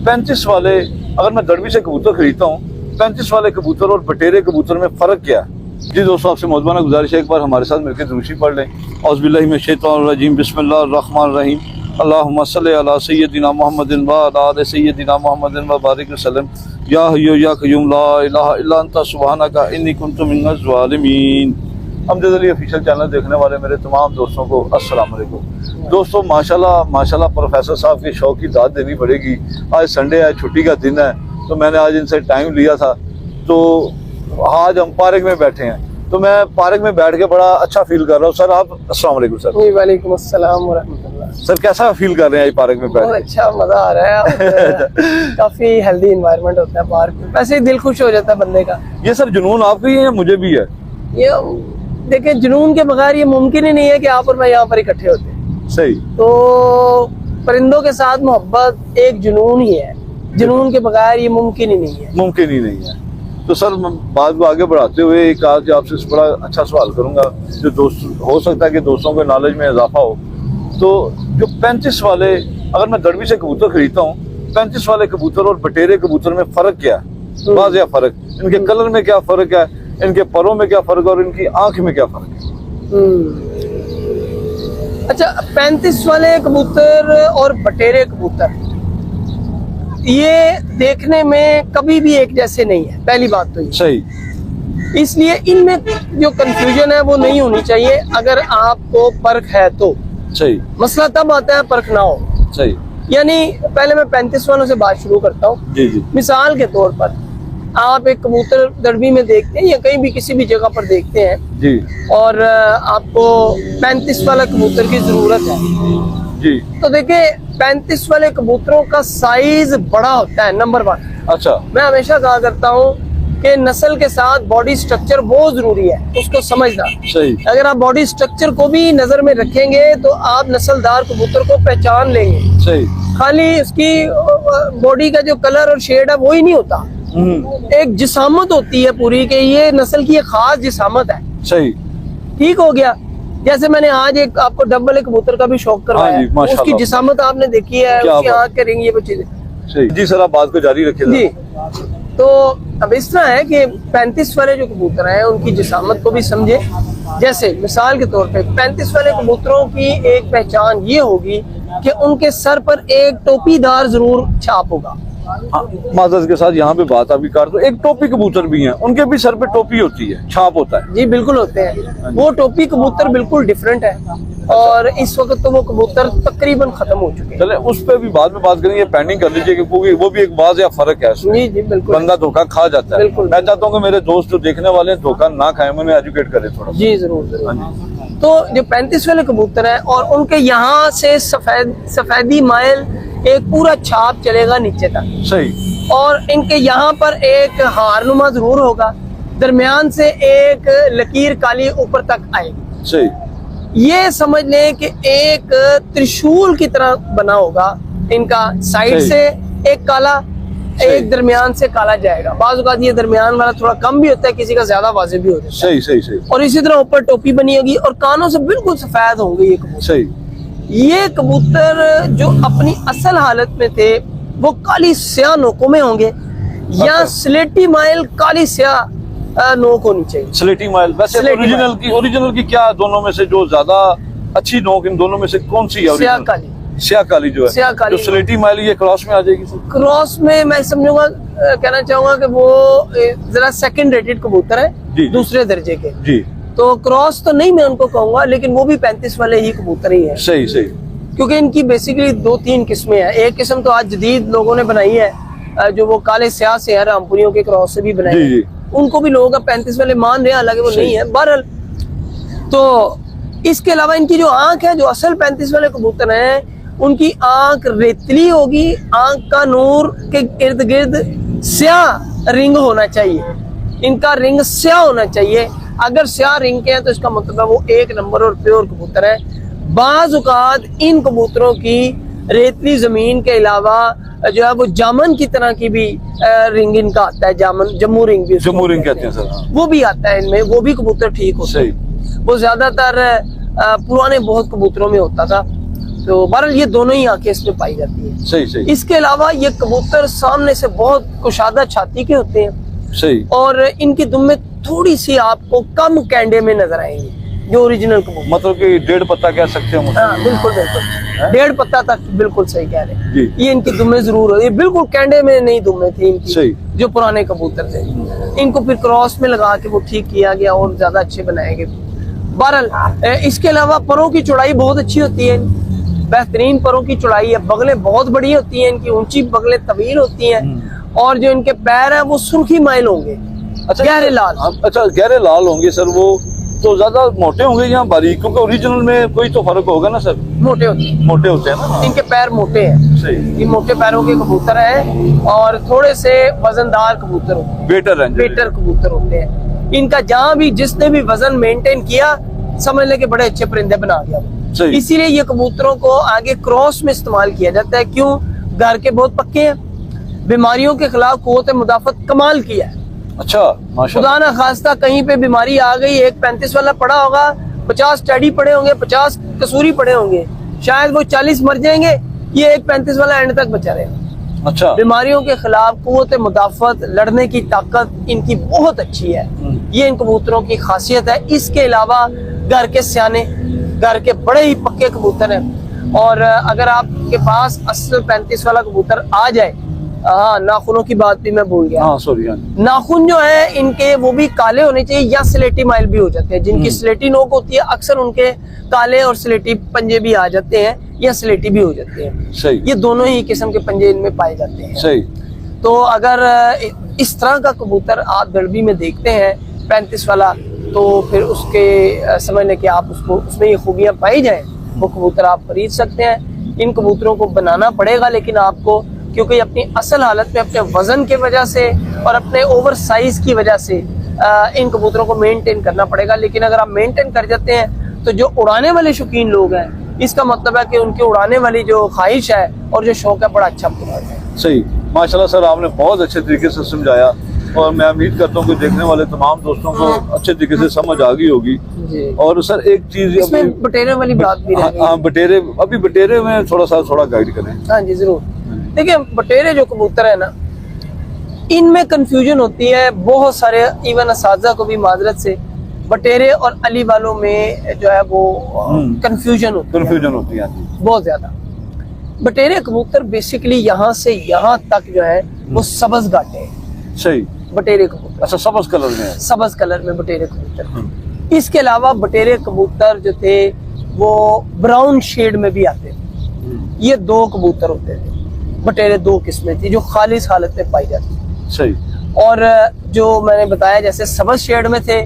35 वाले, अगर मैं दड़बी से कबूतर खरीदता हूँ, 35 वाले कबूतर और बटेरे कबूतर में फ़र्क क्या है? जी दोस्तों, आपसे मौजूदा गुजारिश है एक बार हमारे साथ मिलकर दुरूशी पढ़ लें। औज़ुबिल्लाहि मिनश शैतानिर रजीम, बिस्मिल्लाहिर रहमानिर रहीम, अल्लाहुम्मा सल्लि अला सय्यदिना मुहम्मदिन व अला आलि सय्यदिना मुहम्मदिन व बारिक वसल्लम। या हय्यु या क़य्यूम ला इलाहा इल्ला अंता सुब्हानका इन्नी कुन्तु मिनज़ ज़ालिमीन। अमजद अली ऑफिशियल चैनल देखने वाले मेरे तमाम दोस्तों को अस्सलाम वालेकुम। दोस्तों माशाल्लाह प्रोफेसर साहब के शौक की दाद देनी पड़ेगी। आज संडे है, छुट्टी का दिन है, तो मैंने आज इनसे टाइम लिया था। तो आज हम पार्क में बैठे हैं, तो मैं पार्क में बैठ के बड़ा अच्छा फील कर रहा हूँ। सर आप अस्सलाम वालेकुम। सर वालेकुम अस्सलाम व रहमतुल्लाह। सर कैसा फील कर रहे हैं पार्क में बैठ के? अच्छा मजा आ रहा है काफी हेल्दी एनवायरनमेंट होता है पार्क में, वैसे ही दिल खुश हो जाता है बंदे का। ये सर जुनून आपको ही है, मुझे भी है। ये देखिए, जुनून के बगैर ये मुमकिन ही नहीं है कि आप और मैं यहाँ पर इकट्ठे होते हैं। सही। तो परिंदों के साथ मोहब्बत एक जुनून ही है, जुनून के बगैर ये मुमकिन ही नहीं है। मुमकिन ही नहीं है। तो सर बात को आगे बढ़ाते हुए एक आज आपसे बड़ा अच्छा सवाल करूंगा, जो दोस्त हो सकता है कि दोस्तों के नॉलेज में इजाफा हो। तो जो 35 वाले, अगर मैं दड़बी से कबूतर खरीदता हूँ, 35 वाले कबूतर और बटेरे कबूतर में फ़र्क क्या है? वाज़ेह फ़र्क। इनके कलर में क्या फ़र्क है, इनके परों में क्या फ़र्क और इनकी आँख में क्या फ़र्क है? अच्छा, 35 वाले कबूतर और बटेरे कबूतर ये देखने में कभी भी एक जैसे नहीं है, पहली बात तो ये। सही। इसलिए इनमें जो कंफ्यूजन है वो नहीं होनी चाहिए अगर आपको परख है तो। सही। मसला तब आता है परख ना हो। सही। यानी पहले मैं 35 वालों से बात शुरू करता हूँ। जी जी। मिसाल के तौर पर आप एक कबूतर दड़बी में देखते हैं या कहीं भी किसी भी जगह पर देखते हैं जी, और आपको 35 वाला कबूतर की जरूरत है जी, तो देखिए 35 वाले कबूतरों का साइज बड़ा होता है, नंबर 1। अच्छा। मैं हमेशा कहा करता हूँ कि नस्ल के साथ बॉडी स्ट्रक्चर बहुत जरूरी है, उसको समझना। सही। अगर आप बॉडी स्ट्रक्चर को भी नजर में रखेंगे तो आप नस्लदार कबूतर को पहचान लेंगे। सही। खाली उसकी बॉडी का जो कलर और शेड है वो ही नहीं होता, एक जिसामत होती है पूरी कि ये नस्ल की एक खास जिसामत है। सही। ठीक हो गया। जैसे मैंने आज एक आपको डबल एक कबूतर का भी शौक करवाया है, उसकी जिसामत आपने देखी है, उसकी आँख के रिंग, ये वो चीजें। सही। जी सर, आप बात को जारी रखिए। जी, तो अब इस तरह है कि 35 वाले जो कबूतर हैं उनकी जिसामत को भी समझे। जैसे मिसाल के तौर पे 35 वाले कबूतरों की एक पहचान ये होगी कि उनके सर पर एक टोपीदार जरूर छाप होगा। माजरत के साथ यहाँ पे बात अभी कर दो, एक टोपी कबूतर भी हैं, उनके भी सर पे टोपी होती है, छाप होता है। जी बिल्कुल होते हैं। वो टोपी कबूतर बिल्कुल डिफरेंट है और इस वक्त तो वो कबूतर तकरीबन खत्म हो चुके हैं। चले उस पर भी बाद में बात करेंगे, पेंडिंग कर लीजिए क्योंकि वो भी एक वाज़ेह फर्क है। जी जी बिल्कुल। बंदा धोखा खा जाता है। बिल्कुल। मैं चाहता हूँ कि मेरे दोस्त जो देखने वाले हैं धोखा ना खाए, उन्हें एजुकेट करें थोड़ा। जी जरूर जरूर। तो जो 35 वाले कबूतर हैं और उनके यहाँ से सफेदी माइल एक पूरा छाप चलेगा नीचे तक। सही। और इनके यहाँ पर एक हारनुमा जरूर होगा, दरमियान से एक लकीर काली ऊपर तक आएगी। सही। ये समझ लें कि एक त्रिशूल की तरह बना होगा इनका, साइड से एक काला, एक दरमियान से काला जाएगा। बाज़ औक़ात ये दरमियान वाला थोड़ा कम भी होता है, किसी का ज्यादा वाज़ेह भी होता है। सही सही सही। और इसी तरह ऊपर टोपी बनी होगी और कानों से बिल्कुल सफेद होंगे ये कबूतर। सही। ये कबूतर जो अपनी असल हालत में थे वो काली स्याह नोकों में होंगे या स्लेटी माइल काली स्याह नोक होनी चाहिए। स्लेटी माइल। वैसे ओरिजिनल की क्या दोनों में से जो ज्यादा अच्छी नोक इन दोनों में से कौन सी है? स्याह काली। स्याह काली जो है, स्याह काली। जो स्लेटी माइल ये क्रॉस में आ जाएगी। क्रॉस में मैं समझूंगा, कहना चाहूंगा कि वो जरा सेकंड रेटेड कबूतर है, दूसरे दर्जे के। जी। तो क्रॉस तो नहीं मैं उनको कहूंगा, लेकिन वो भी 35 वाले ही कबूतर ही है। सही सही। क्योंकि इनकी बेसिकली 2-3 किस्में हैं। एक किस्म तो आज जदीद लोगों ने बनाई है जो वो काले स्याह से है, रामपुरियों के क्रॉस से भी बनाई है, उनको भी लोग 35 वाले मान रहे हैं, हालांकि वो नहीं है। बहरहाल, तो इसके अलावा इनकी जो आंख है, जो असल 35 वाले कबूतर हैं, उनकी आंख रेतली होगी, आंख का नूर के इर्द गिर्द स्याह रिंग होना चाहिए, इनका रिंग स्याह होना चाहिए। अगर स्याह रिंग के हैं तो इसका मतलब है वो एक नंबर और प्योर कबूतर है। बाज़ औक़ात इन कबूतरों की रेतली जमीन के अलावा जो है वो जामन की तरह की भी रिंग इनका आता है, जामन, जम्मू रिंग भी, जम्मू रिंग कहते हैं सर, वो भी आता है इनमें, वो भी कबूतर ठीक होता है। वो ज्यादातर पुराने बहुत कबूतरों में होता था। तो बहरहाल ये दोनों ही आंखें इसमें पाई जाती है। सही सही इसके अलावा ये कबूतर सामने से बहुत कुशादा छाती के होते हैं सही। और इनकी दुम में थोड़ी सी आपको कम कैंडे में नजर आएंगे जो ओरिजिनल कबूतर। मतलब कि 1.5 पत्ता कह सकते हैं। हाँ बिल्कुल बिल्कुल, 1.5 पत्ता तक बिल्कुल सही कह रहे हैं। जी। ये इनकी दुम्मे जरूर हो, ये बिल्कुल कैंडे में नहीं दुम्मे थी इनकी, सही। जो पुराने कबूतर थे। इनको फिर क्रॉस में लगा के वो ठीक किया गया और ज्यादा अच्छे बनाए गए। बहरहाल इसके अलावा परों की चौड़ाई बहुत अच्छी होती है, बेहतरीन परों की चौड़ाई है। बगलें बहुत बड़ी होती हैं इनकी, ऊंची बगलें तवील होती हैं और जो इनके पैर है वो सुर्खी माइल होंगे, अच्छा गहरे लाल। अच्छा गहरे लाल होंगे सर। वो तो ज्यादा मोटे होंगे या बारीक, क्योंकि ओरिजिनल में कोई तो फर्क होगा ना सर। मोटे होते हैं, मोटे होते हैं ना। इनके पैर मोटे हैं। सही। ये मोटे पैरों के कबूतर हैं और थोड़े से वजनदार कबूतर होते हैं, बेटर है। बेटर कबूतर होते हैं। इनका जहाँ भी जिसने भी वजन मेंटेन किया समझ ले के बड़े अच्छे परिंदे बना दिया। सही। इसीलिए ये कबूतरों को आगे क्रॉस में इस्तेमाल किया जाता है। क्यों? घर के बहुत पक्के हैं, बीमारियों के खिलाफ कुव्वत मुदाफत कमाल किया है। अच्छा माशाल्लाह। खुदा ना खास्ता कहीं पे बीमारी आ गई, एक 35 वाला पड़ा होगा, 50 टेडी पड़े होंगे, 50 कसूरी पड़े होंगे, शायद वो 40 मर जाएंगे, ये एक 35 वाला एंड तक बचा रहेगा। अच्छा। बीमारियों के खिलाफ कुव्वत मुदाफत, लड़ने की ताकत इनकी बहुत अच्छी है। ये इन कबूतरों की खासियत है। इसके अलावा घर के सियाने, घर के बड़े ही पक्के कबूतर हैं। और अगर आपके पास असल 35 वाला कबूतर आ जाए, हाँ नाखूनों की बात भी मैं भूल गया। हाँ सॉरी। नाखून जो है इनके वो भी काले होने चाहिए या स्लेटी माइल भी हो जाते हैं। जिनकी स्लेटी नोक होती है अक्सर उनके काले और स्लेटी पंजे भी आ जाते हैं या स्लेटी भी हो जाते हैं। सही। ये दोनों ही किस्म के पंजे इनमें पाए जाते हैं। सही। तो अगर इस तरह का कबूतर आप दड़बी में देखते हैं 35 वाला, तो फिर उसके समझ लें कि आप उसको उसमें ये खूबियां पाई जाए, वो कबूतर आप खरीद सकते हैं। इन कबूतरों को बनाना पड़ेगा लेकिन आपको, क्योंकि अपनी असल हालत में अपने वजन की वजह से और अपने ओवर साइज की वजह से इन कबूतरों को मेंटेन करना पड़ेगा। लेकिन अगर आप मेंटेन कर जाते हैं तो जो उड़ाने वाले शौकीन लोग हैं, इसका मतलब है कि उनकी उड़ाने वाली जो ख्वाहिश है और जो शौक है बड़ा अच्छा पूरा है। सही। माशाल्लाह सर, आपने बहुत अच्छे तरीके से समझाया और मैं उम्मीद करता हूँ कि देखने वाले तमाम दोस्तों को अच्छे तरीके से समझ आ गई होगी। जी। और सर एक चीज इसमें बटेरे वाली बात भी रह गई। हाँ बटेरे, अभी बटेरे में थोड़ा गाइड करें। हाँ जी जरूर। देखिए बटेरे जो कबूतर है ना, इनमें कंफ्यूजन होती है बहुत सारे, इवन असाजा को भी माजरत से, बटेरे और अली वालों में जो है वो कंफ्यूजन होती है बहुत ज्यादा। बटेरे कबूतर बेसिकली यहाँ से यहाँ तक जो है वो सबज गाटे हैं। सही। बटेरे कबूतर अच्छा सबज कलर में है। सबज कलर में बटेरे कबूतर। इसके अलावा बटेरे कबूतर जो थे वो ब्राउन शेड में भी आते थे। ये 2 कबूतर होते थे। बटेरे 2 किस्में थी जो खालिस हालत में पाई जाती थी। सही। और जो मैंने बताया जैसे सबज शेड में थे,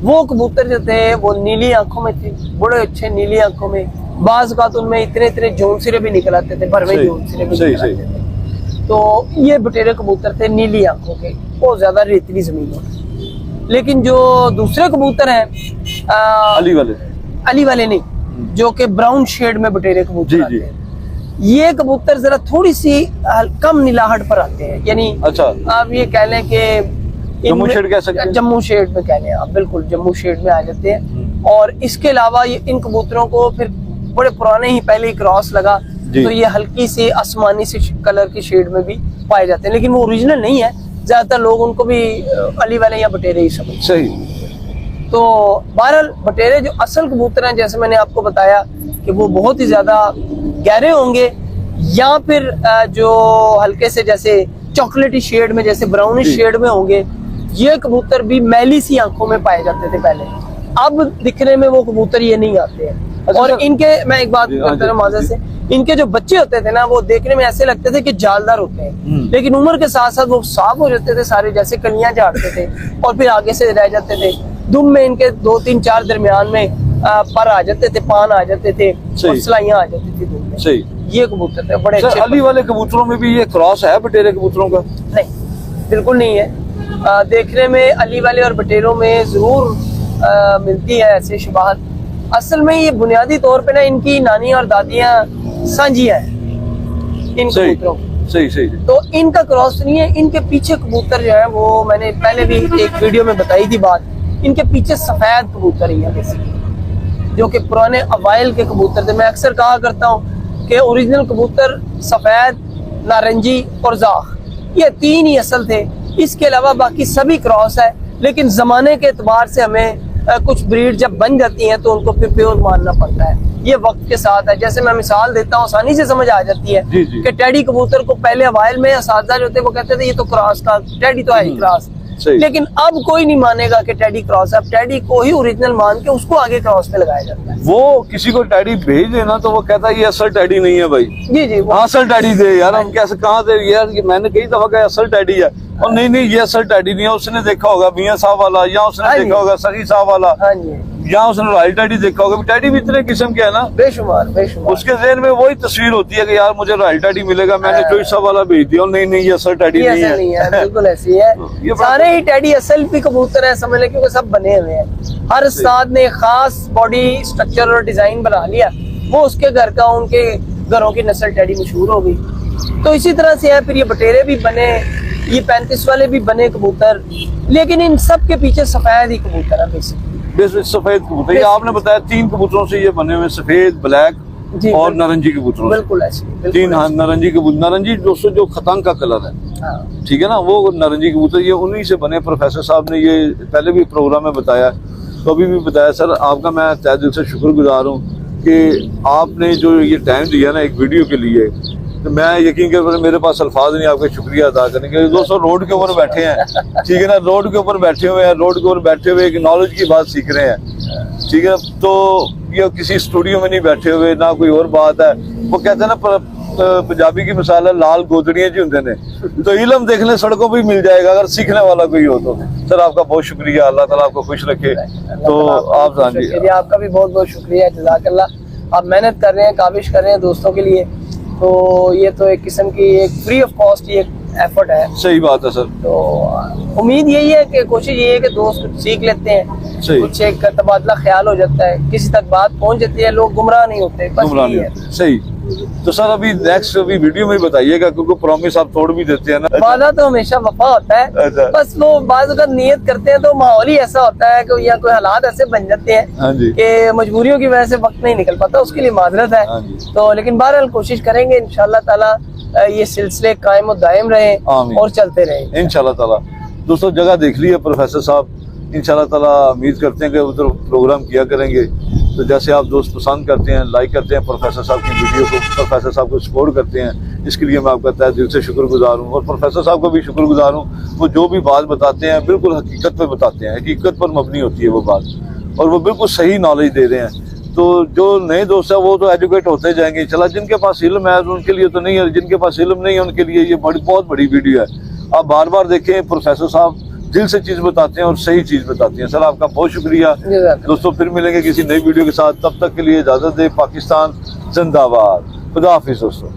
वो कबूतर जो थे वो नीली आंखों में थे, बड़े अच्छे नीली आंखों में। बाज का तो उनमें इतने जोन सिरे भी निकल आते थे, भरवे जोन सिरे भी निकल आते थे। तो ये बटेरे कबूतर थे नीली आंखों के, बहुत ज्यादा रेतीली जमीनों में। लेकिन जो दूसरे कबूतर हैं अली वाले नहीं, जो कि ब्राउन शेड में बटेरे कबूतर आते हैं, ये कबूतर जरा थोड़ी सी कम नीलाहट पर आते हैं। यानी अच्छा आप ये कह लें कि जम्मू शेड कह सकते हैं। जम्मू शेड में कह लें आप, बिल्कुल जम्मू शेड में आ जाते हैं। और इसके अलावा ये इन कबूतरों को फिर बड़े पुराने ही पहले ही क्रॉस लगा, तो ये हल्की सी आसमानी सी कलर की शेड में भी पाए जाते हैं। लेकिन वो ओरिजिनल नहीं है, ज्यादातर लोग उनको भी अली वाले या बटेरे ही समझते हैं। सही। तो बहरहाल बटेरे जो असल कबूतर हैं, जैसे मैंने आपको बताया कि वो बहुत ही ज्यादा गहरे होंगे या फिर जो हल्के से जैसे चॉकलेटी शेड में, जैसे ब्राउनिश शेड में होंगे। ये कबूतर भी मैली सी आंखों में पाए जाते थे पहले, अब दिखने में वो कबूतर ये नहीं आते हैं। अच्छा, और इनके, मैं एक बात करता हूँ माज़रत से, इनके जो बच्चे होते थे ना वो देखने में ऐसे लगते थे कि जालदार होते हैं, लेकिन उम्र के साथ साथ वो साफ हो जाते थे सारे, जैसे कलियां झाड़ते थे और फिर आगे से रह जाते थे। दुम में इनके 2, 3, 4 दरमियान में पर आ जाते थे, पान आ जाते थे और सलाइयां आ जाती थी दुम में। सही। ये कबूतर थे बड़े अच्छे। अली वाले कबूतरों में भी ये क्रॉस है बटेरे कबूतरों का? नहीं, बिल्कुल नहीं है। देखने में अली वाले और बटेरों में जरूर मिलती है ऐसे शुबाहत। असल में ये बुनियादी तौर पे ना इनकी नानी और दादियां सांझियां हैं इन कबूतरों। सही। तो इनका क्रॉस नहीं है। इनके पीछे कबूतर जो है वो मैंने पहले भी एक वीडियो में बताई थी बात, इनके पीछे सफेद कबूतर ही है बेसिकली, जो कि पुराने अवाइल के कबूतर थे। मैं अक्सर कहा करता हूँ के ओरिजिनल कबूतर सफेद, नारंगी और जाख, ये 3 ही असल थे। इसके अलावा बाकी सभी क्रॉस है, लेकिन जमाने के एतबार से हमें कुछ ब्रीड जब बन जाती हैं तो उनको फिर प्योर मानना पड़ता है। ये वक्त के साथ है। जैसे मैं मिसाल देता हूँ, आसानी से समझ आ जाती है जी, जी। कि टेडी कबूतर को पहले अवाइल में असातिज़ा जो थे वो कहते थे ये तो क्रॉस का, टेडी तो है ही क्रॉस, सही। लेकिन अब कोई नहीं मानेगा कि टेडी क्रॉस है। अब टेडी को ही ओरिजिनल मान के उसको आगे क्रॉस पे लगाया जाता है। वो किसी को टैडी भेज देना तो वो कहता है ये असल टैडी नहीं है भाई, जी जी, वो असल टैडी दे यार। हम कैसे कहाँ दे यार, ये मैंने कई दफा कहा असल टैडी है, और नहीं ये असल टैडी नहीं है। उसने देखा होगा मियाँ साहब वाला, या हाँ उसने जी। देखा होगा सही साहब वाला, हाँ जी, या उसने रॉयल टैडी देखा होगा। टैडी भी इतने किस्म के है ना, बेशुमार बेशुमार। उसके ज़हन में वही तस्वीर होती है कि यार मुझे रॉयल टैडी मिलेगा, मैंने हाँ। चॉइस वाला भेज दिया, और नहीं ये असल टैडी ये नहीं असल नहीं है, है। बिल्कुल ऐसी है। ये बात- सारे ही टेडी असल भी कबूतर है समझ लें, क्योंकि सब बने हुए हैं। हर उस्ताद ने खास बॉडी स्ट्रक्चर और डिजाइन बना लिया, वो उसके घर का, उनके घरों की नस्ल टेडी मशहूर हो गई। तो इसी तरह से है, फिर ये बटेरे भी बने, ये 35 वाले भी बने कबूतर, लेकिन इन सब के पीछे सफेद ही कबूतर है बेसिकली। बेसिक सफेद कबूतर, ये आपने बताया 3 कबूतरों से ये बने हुए, सफेद, ब्लैक जी, और बिल्कुल। नारंगी कबूतरों से। बिल्कुल ऐसे, बिल्कुल 3 ऐसे। नारंगी कबूतर, नारंगी दोस्तों जो खतंग का कलर है, हाँ। ठीक है ना, वो नारंगी कबूतर ये उन्हीं से बने। प्रोफेसर साहब ने ये पहले भी प्रोग्राम में बताया, तो अभी भी बताया। सर आपका मैं तहे दिल से शुक्रगुजार हूँ कि आपने जो ये टाइम दिया ना एक वीडियो के लिए, तो मैं यकीन कर मेरे पास अल्फाज नहीं आपका शुक्रिया अदा करने के। दोस्तों रोड के ऊपर बैठे हैं, ठीक है ना, रोड के ऊपर बैठे हुए हैं, रोड के ऊपर बैठे हुए एक नॉलेज की बात सीख रहे हैं, ठीक है। तो ये किसी स्टूडियो में नहीं बैठे हुए, ना कोई और बात है। वो कहते हैं ना पंजाबी की मिसाल है लाल गोदड़ियां जी होंगे ने, तो इलम देखने सड़कों पे मिल जाएगा अगर सीखने वाला कोई हो तो। सर आपका बहुत शुक्रिया, अल्लाह ताला आपको खुश रखे। तो आप हाँ जी, आपका भी बहुत बहुत शुक्रिया, जज़ाकल्लाह। आप मेहनत कर रहे हैं, काविश कर रहे हैं दोस्तों के लिए, तो ये तो एक किस्म की एक फ्री ऑफ कॉस्ट ये एफर्ट है। सही बात है सर। तो उम्मीद यही है कि कोशिश ये है कि दोस्त कुछ सीख लेते हैं, सही। कुछ एक तबादला ख्याल हो जाता है, किसी तक बात पहुंच जाती है, लोग गुमराह नहीं होते, बस गुमराह यही नहीं है। होते। सही। तो सर अभी नेक्स्ट अभी वीडियो में बताइएगा, क्योंकि प्रॉमिस आप तोड़ भी देते हैं ना। वादा तो हमेशा वफा होता है, अच्छा। बस वो बाज़ अगर नियत करते हैं तो माहौल ही ऐसा होता है कि या कोई हालात ऐसे बन जाते हैं हाँ जी, कि मजबूरियों की वजह से वक्त नहीं निकल पाता, उसके लिए माजरत है। हाँ जी। तो लेकिन बहरहाल कोशिश करेंगे इंशाअल्लाह ताला ये सिलसिले कायम और दायम रहे आमीन। और चलते रहे इंशाल्लाह ताला। दोस्तों जगह देख ली है प्रोफेसर साहब, इंशाल्लाह ताला उम्मीद करते हैं कि उधर प्रोग्राम किया करेंगे। तो जैसे आप दोस्त पसंद करते हैं, लाइक करते हैं प्रोफेसर साहब की वीडियो को, प्रोफेसर साहब को सपोर्ट करते हैं, इसके लिए मैं आपका तहे दिल से शुक्रगुजार हूँ। और प्रोफेसर साहब को भी शुक्रगुजार हूँ, वो जो भी बात बताते हैं बिल्कुल हकीकत पे बताते हैं, हकीकत पर मबनी होती है वो बात, और वो बिल्कुल सही नॉलेज दे रहे हैं। तो जो नए दोस्त है वो तो एजुकेट होते जाएंगे, चला जिनके पास इल्म है उनके लिए तो नहीं है, जिनके पास इल्म नहीं है उनके लिए ये बहुत बड़ी वीडियो है। आप बार बार देखें, प्रोफेसर साहब दिल से चीज बताते हैं और सही चीज बताते हैं। सर आपका बहुत शुक्रिया दोस्तों, फिर मिलेंगे किसी नई वीडियो के साथ, तब तक के लिए इजाजत दे। पाकिस्तान जिंदाबाद, खुदा हाफिज दोस्तों।